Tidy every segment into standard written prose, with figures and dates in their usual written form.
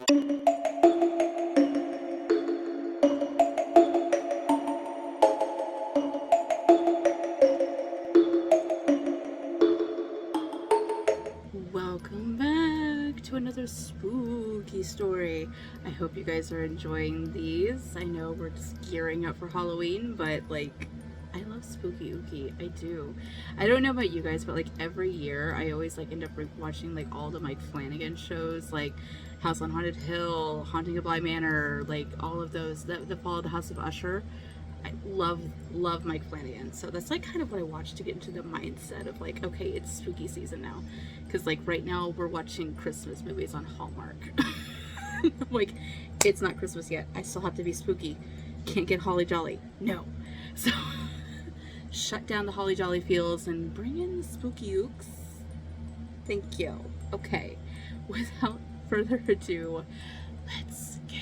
Welcome back to another spooky story. I hope you guys are enjoying these. I know we're just gearing up for Halloween, but like, I love spooky ooky. I do. I don't know about you guys, but like every year I always like end up watching like all the Mike Flanagan shows, like House on Haunted Hill, Haunting of Bly Manor, like all of those, the Fall of the House of Usher. I love Mike Flanagan, so that's like kind of what I watch to get into the mindset of like, okay, it's spooky season now, because like right now we're watching Christmas movies on Hallmark. Like, it's not Christmas yet, I still have to be spooky, can't get holly jolly, no. So shut down the holly jolly feels and bring in the spooky ooks. Thank you. Okay, without further ado, let's get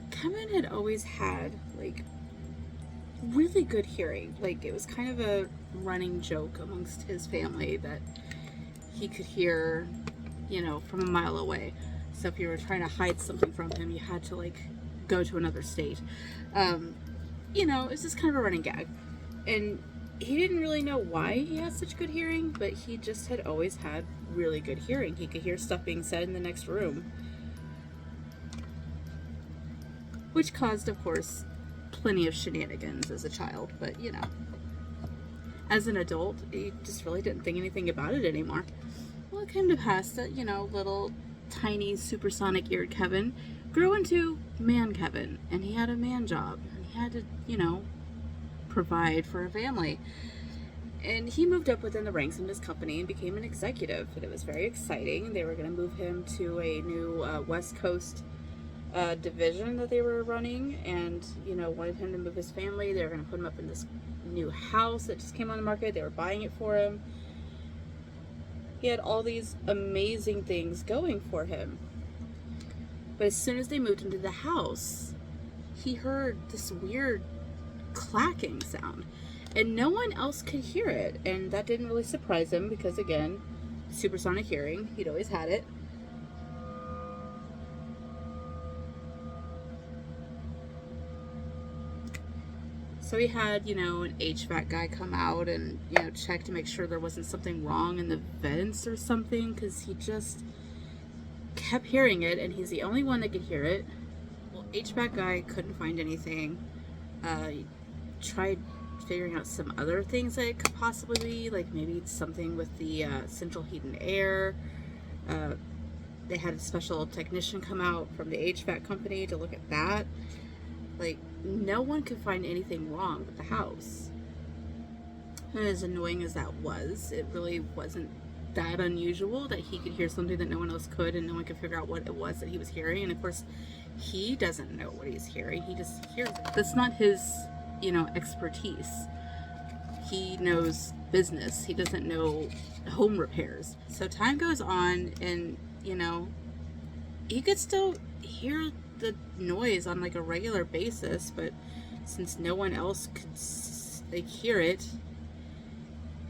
Kevin had always had like really good hearing. Like, it was kind of a running joke amongst his family that he could hear, you know, from a mile away. So if you were trying to hide something from him, you had to like go to another state. You know, it's just kind of a running gag. And he didn't really know why he had such good hearing, but he just had always had really good hearing. He could hear stuff being said in the next room. Which caused, of course, plenty of shenanigans as a child, but, you know, as an adult, he just really didn't think anything about it anymore. Well, it came to pass that, you know, little tiny supersonic eared Kevin grew into man Kevin, and he had a man job, and he had to, you know, provide for a family. And he moved up within the ranks in his company and became an executive, and it was very exciting. They were going to move him to a new West Coast division that they were running, and, you know, wanted him to move his family. They were going to put him up in this new house that just came on the market. They were buying it for him. He had all these amazing things going for him. But as soon as they moved him to the house, he heard this weird clacking sound, and no one else could hear it. And that didn't really surprise him because, again, supersonic hearing, he'd always had it. So he had, you know, an HVAC guy come out and, you know, check to make sure there wasn't something wrong in the vents or something, because he just kept hearing it, and he's the only one that could hear it. Well, HVAC guy couldn't find anything. He tried figuring out some other things that it could possibly be, like maybe it's something with the central heat and air. They had a special technician come out from the HVAC company to look at that. Like, no one could find anything wrong with the house. And as annoying as that was, it really wasn't that unusual that he could hear something that no one else could, and no one could figure out what it was that he was hearing. And of course, he doesn't know what he's hearing. He just hears it. That's not his, you know, expertise. He knows business. He doesn't know home repairs. So time goes on, and, you know, he could still hear the noise on like a regular basis, but since no one else could like hear it,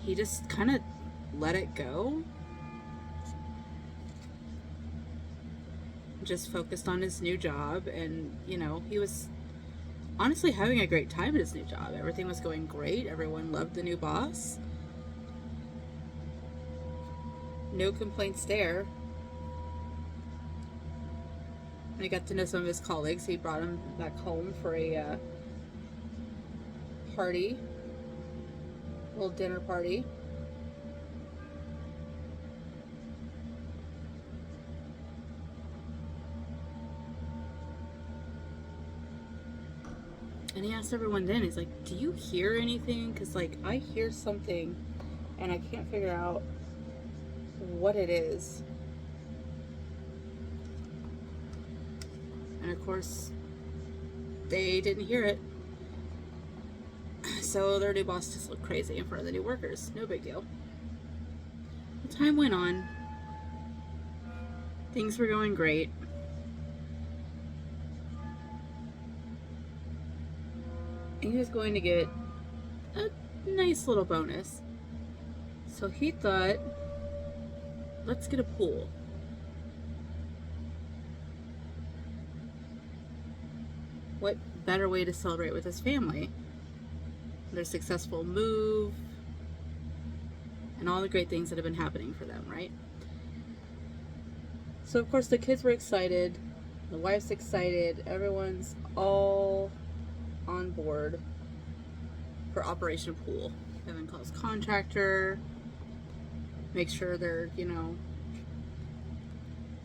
he just kind of let it go, just focused on his new job. And, you know, he was honestly having a great time at his new job. Everything was going great. Everyone loved the new boss. No complaints there. I got to know some of his colleagues. He brought him back home for a party, a little dinner party. And he asked everyone then, he's like, do you hear anything? Because, like, I hear something and I can't figure out what it is. And of course, they didn't hear it. So their new boss just looked crazy in front of the new workers. No big deal. Time went on. Things were going great. And he was going to get a nice little bonus. So he thought, let's get a pool. what better way to celebrate with his family? Their successful move, and all the great things that have been happening for them, right? So, of course, the kids were excited. The wife's excited. Everyone's all on board for Operation Pool. Kevin calls contractor, make sure they're,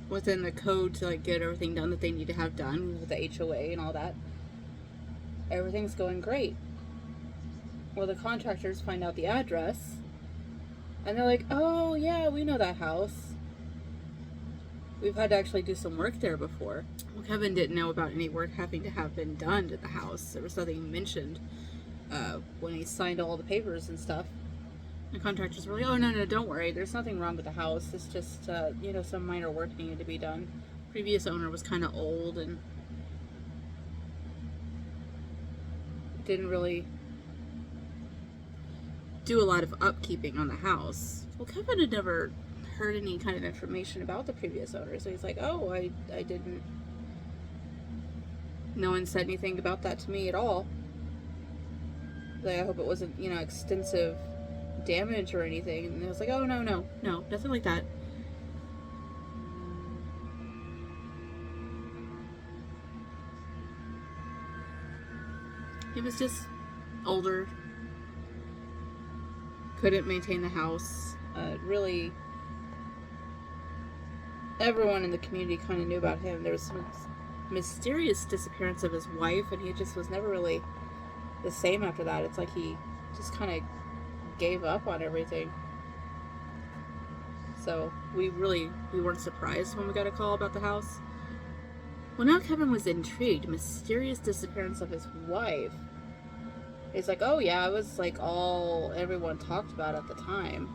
within the code to like get everything done that they need to have done with the HOA and all that. Everything's going great. Well, the contractors find out the address, and they're like, oh yeah, we know that house. We've had to actually do some work there before. Well, Kevin didn't know about any work having to have been done to the house. There was nothing mentioned when he signed all the papers and stuff. The contractors were like, oh, no, don't worry. There's nothing wrong with the house. It's just, some minor work needed to be done. Previous owner was kind of old and didn't really do a lot of upkeeping on the house. Well, Kevin had never heard any kind of information about the previous owner, so he's like, oh, I didn't. No one said anything about that to me at all. Like, I hope it wasn't, extensive damage or anything. And I was like, oh, no, nothing like that. He was just older, couldn't maintain the house. Really, everyone in the community kind of knew about him. There was some mysterious disappearance of his wife, and he just was never really the same after that. It's like he just kind of gave up on everything. So we weren't surprised when we got a call about the house. Well, now Kevin was intrigued. Mysterious disappearance of his wife. He's like, oh yeah, it was like all everyone talked about at the time.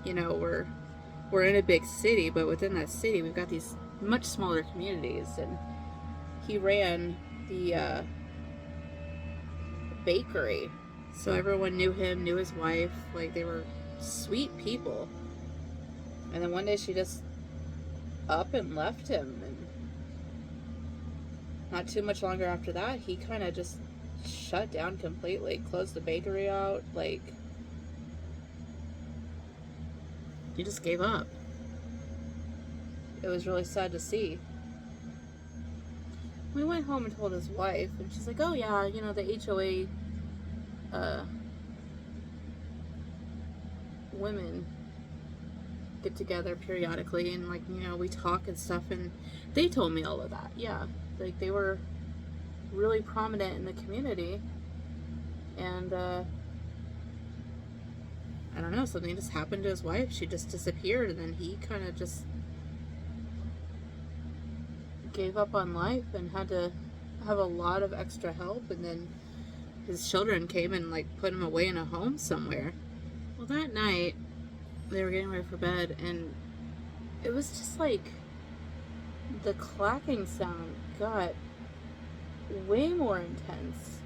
We're in a big city, but within that city we've got these much smaller communities, and he ran the bakery, so everyone knew him, knew his wife. Like, they were sweet people. And then one day she just up and left him, and not too much longer after that he kind of just shut down completely, closed the bakery out. Like, he just gave up. It was really sad to see. We went home and told his wife, and she's like, oh yeah, the HOA women get together periodically, and like, we talk and stuff, and they told me all of that. Yeah, like, they were really prominent in the community, and I don't know, something just happened to his wife. She just disappeared, and then he kind of just gave up on life and had to have a lot of extra help, and then his children came and like put him away in a home somewhere. Well, that night they were getting ready for bed, and it was just like the clacking sound got way more intense,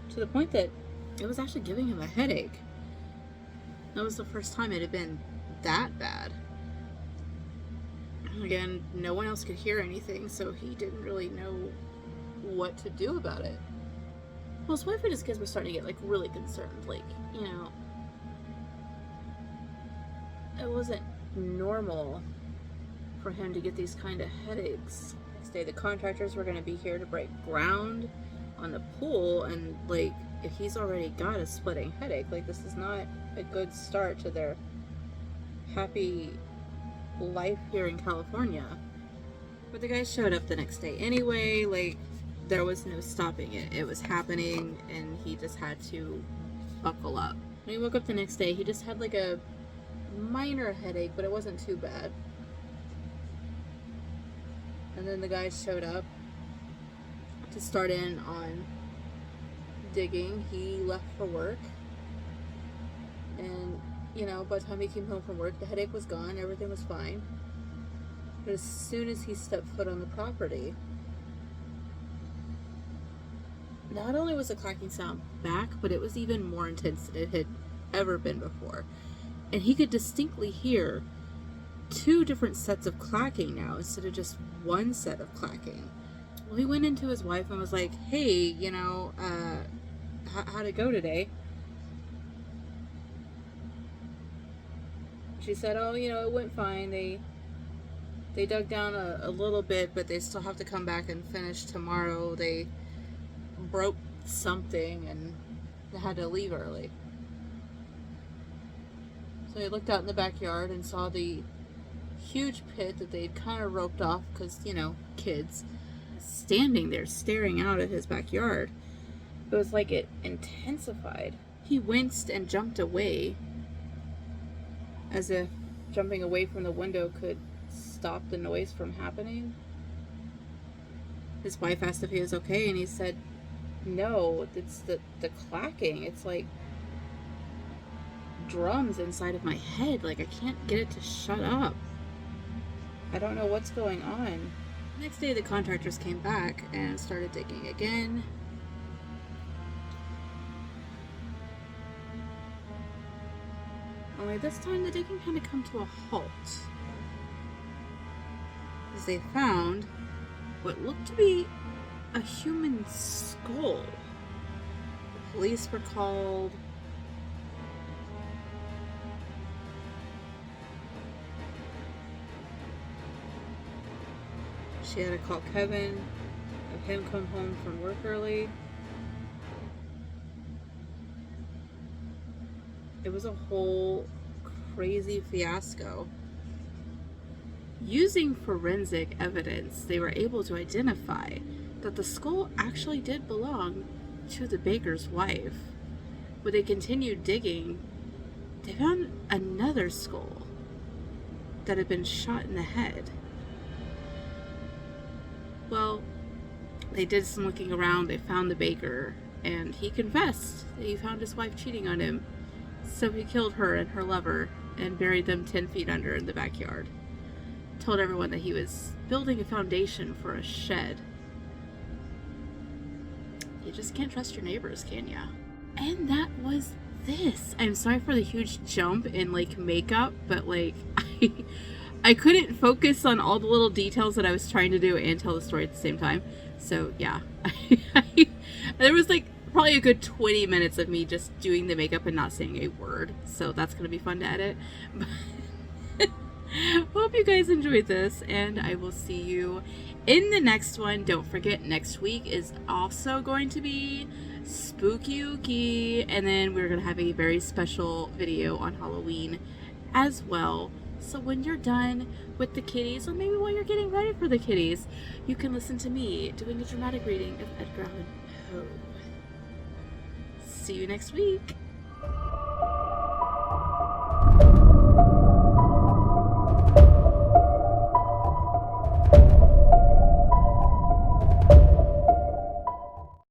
to the point that it was actually giving him a headache. That was the first time it had been that bad. Again, no one else could hear anything, so he didn't really know what to do about it. Well, his wife and his kids were starting to get, like, really concerned. Like, it wasn't normal for him to get these kind of headaches. Next day, the contractors were going to be here to break ground on the pool, and, like, if he's already got a splitting headache, like, this is not a good start to their happy life here in California. But the guys showed up the next day anyway. Like, there was no stopping it. It was happening, and he just had to buckle up. When he woke up the next day, he just had like a minor headache, but it wasn't too bad. And then the guys showed up to start in on digging. He left for work, and by the time he came home from work, the headache was gone, everything was fine. But as soon as he stepped foot on the property, not only was the clacking sound back, but it was even more intense than it had ever been before. And he could distinctly hear 2 different sets of clacking now instead of just 1 set of clacking. Well, he went into his wife and was like, hey, you know, how'd it go today? She said, oh, you know, it went fine. They dug down a little bit, but they still have to come back and finish tomorrow. They broke something and they had to leave early. So he looked out in the backyard and saw the huge pit that they'd kind of roped off because, you know, kids, standing there staring out at his backyard. It was like it intensified. He winced and jumped away, as if jumping away from the window could stop the noise from happening. His wife asked if he was okay, and he said, no, it's the clacking. It's like drums inside of my head. Like, I can't get it to shut up. I don't know what's going on. Next day, the contractors came back and started digging again. Only this time, the digging had to come to a halt, as they found what looked to be a human skull. The police were called. She had to call Kevin, have him come home from work early. It was a whole crazy fiasco. Using forensic evidence, they were able to identify that the skull actually did belong to the baker's wife. When they continued digging, they found another skull that had been shot in the head. Well, they did some looking around, they found the baker, and he confessed that he found his wife cheating on him. So he killed her and her lover and buried them 10 feet under in the backyard. Told everyone that he was building a foundation for a shed. You just can't trust your neighbors, can ya? And that was this. I'm sorry for the huge jump in like makeup, but like I couldn't focus on all the little details that I was trying to do and tell the story at the same time. So yeah, there was like probably a good 20 minutes of me just doing the makeup and not saying a word. So that's going to be fun to edit. Hope you guys enjoyed this, and I will see you in the next one. Don't forget, next week is also going to be spooky-ooky, and then we're going to have a very special video on Halloween as well. So when you're done with the kitties, or maybe while you're getting ready for the kitties, you can listen to me doing a dramatic reading of Edgar Allan Poe. See you next week.